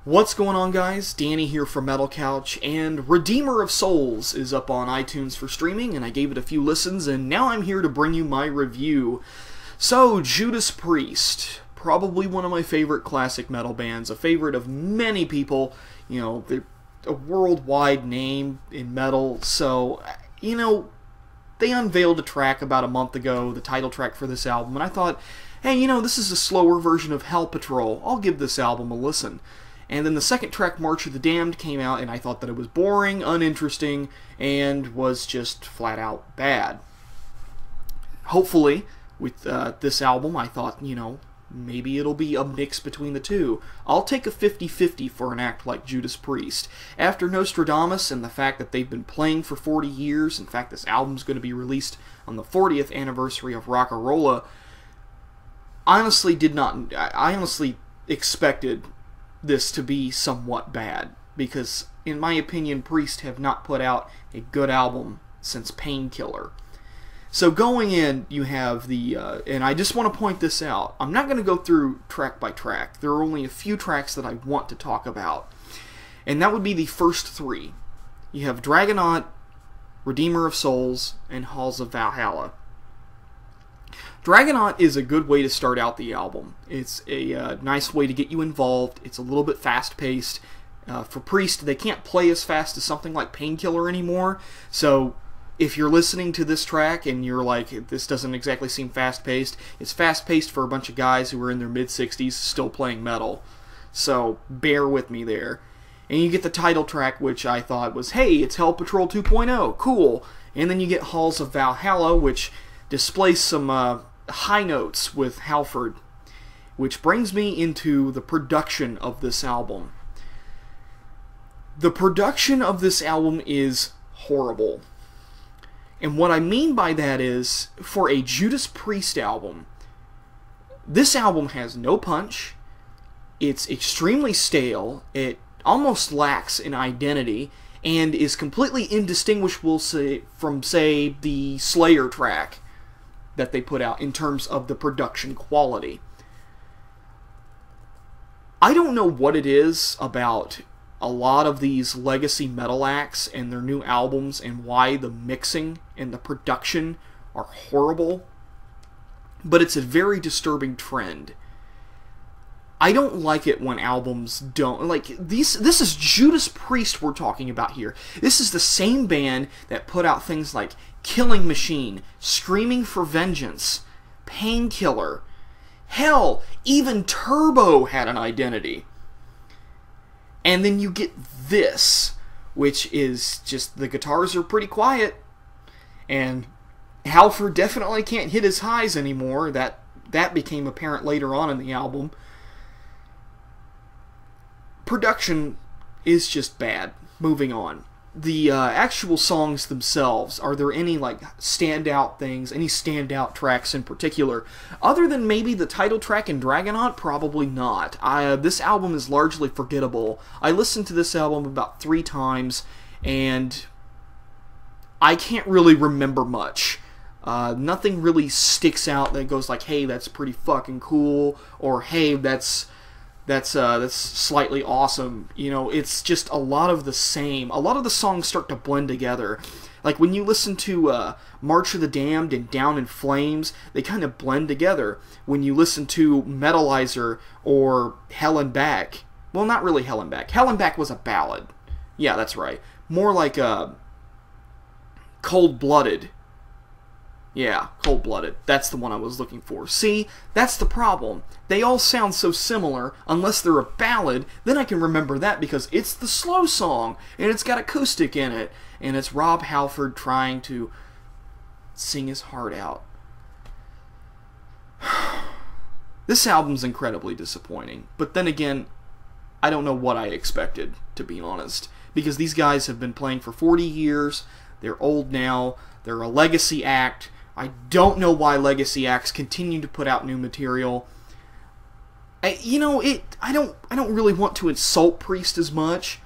What's going on, guys? Danny here from Metal Couch, and Redeemer of Souls is up on iTunes for streaming, and I gave it a few listens, and now I'm here to bring you my review. So, Judas Priest, probably one of my favorite classic metal bands, a favorite of many people. You know, they're a worldwide name in metal, so, you know, they unveiled a track about a month ago, the title track for this album, and I thought, hey, you know, this is a slower version of Hell Patrol. I'll give this album a listen. And then the second track, March of the Damned, came out, and I thought that it was boring, uninteresting, and was just flat out bad. Hopefully, with this album, I thought, you know, maybe it'll be a mix between the two. I'll take a 50-50 for an act like Judas Priest. After Nostradamus and the fact that they've been playing for 40 years, in fact, this album's going to be released on the 40th anniversary of Rock-A-Rolla, I honestly expected this to be somewhat bad, because in my opinion Priest have not put out a good album since Painkiller. So going in, you have the and I just want to point this out, I'm not going to go through track by track. There are only a few tracks that I want to talk about, and that would be the first three. You have Dragonaut, Redeemer of Souls, and Halls of Valhalla. Dragonaut is a good way to start out the album. It's a nice way to get you involved. It's a little bit fast-paced. For Priest, they can't play as fast as something like Painkiller anymore, so if you're listening to this track and you're like, this doesn't exactly seem fast-paced, it's fast-paced for a bunch of guys who are in their mid-60s still playing metal. So bear with me there. And you get the title track, which I thought was, hey, it's Hell Patrol 2.0, cool. And then you get Halls of Valhalla, which displays some high notes with Halford, which brings me into the production of this album. The production of this album is horrible. And what I mean by that is, for a Judas Priest album, this album has no punch, it's extremely stale, it almost lacks an identity, and is completely indistinguishable from, say, the Slayer track that they put out in terms of the production quality. I don't know what it is about a lot of these legacy metal acts and their new albums and why the mixing and the production are horrible, but it's a very disturbing trend. I don't like it when albums don't, like, this is Judas Priest we're talking about here. This is the same band that put out things like Killing Machine, Screaming for Vengeance, Painkiller. Hell, even Turbo had an identity. And then you get this, which is just, the guitars are pretty quiet, and Halford definitely can't hit his highs anymore. That became apparent later on in the album. Production is just bad. Moving on. The actual songs themselves, are there any like standout things, any standout tracks in particular? Other than maybe the title track in Dragonaut, probably not. This album is largely forgettable. I listened to this album about 3 times, and I can't really remember much. Nothing really sticks out that goes like, hey, that's pretty fucking cool, or hey, that's slightly awesome. You know, it's just a lot of the same. A lot of the songs start to blend together. Like when you listen to March of the Damned and Down in Flames, they kind of blend together. When you listen to Metalizer or Hell and Back, well, not really Hell and Back. Hell and Back was a ballad. Yeah, that's right. More like Cold-Blooded. Yeah, Cold-Blooded. That's the one I was looking for. See, that's the problem. They all sound so similar, unless they're a ballad, then I can remember that because it's the slow song, and it's got acoustic in it, and it's Rob Halford trying to sing his heart out. This album's incredibly disappointing, but then again, I don't know what I expected, to be honest, because these guys have been playing for 40 years, they're old now, they're a legacy act. I don't know why legacy acts continue to put out new material. I don't really want to insult Priest as much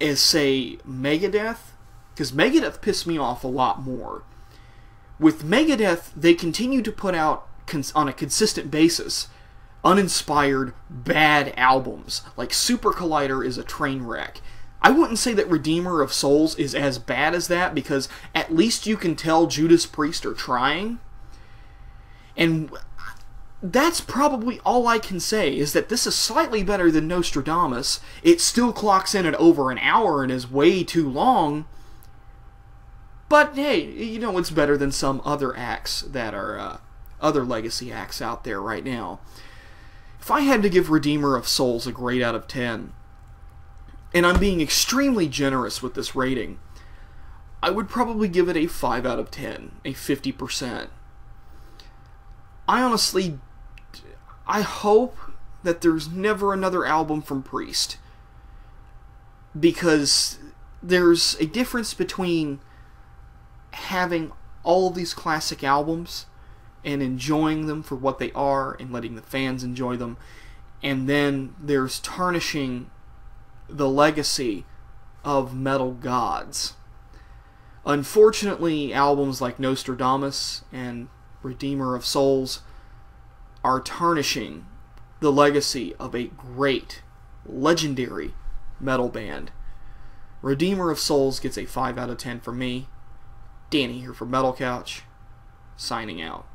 as, say, Megadeth, because Megadeth pissed me off a lot more. With Megadeth, they continue to put out on a consistent basis uninspired, bad albums. Like Super Collider is a train wreck. I wouldn't say that Redeemer of Souls is as bad as that, because at least you can tell Judas Priest are trying. And that's probably all I can say, is that this is slightly better than Nostradamus. It still clocks in at over an hour and is way too long. But hey, you know, it's better than some other acts that are other legacy acts out there right now. If I had to give Redeemer of Souls a grade out of 10, and I'm being extremely generous with this rating, I would probably give it a 5 out of 10, a 50%. I hope that there's never another album from Priest, because there's a difference between having all of these classic albums and enjoying them for what they are and letting the fans enjoy them, and then there's tarnishing the legacy of metal gods. Unfortunately, albums like Nostradamus and Redeemer of Souls are tarnishing the legacy of a great, legendary metal band. Redeemer of Souls gets a 5 out of 10 from me. Danny here for Metal Couch, signing out.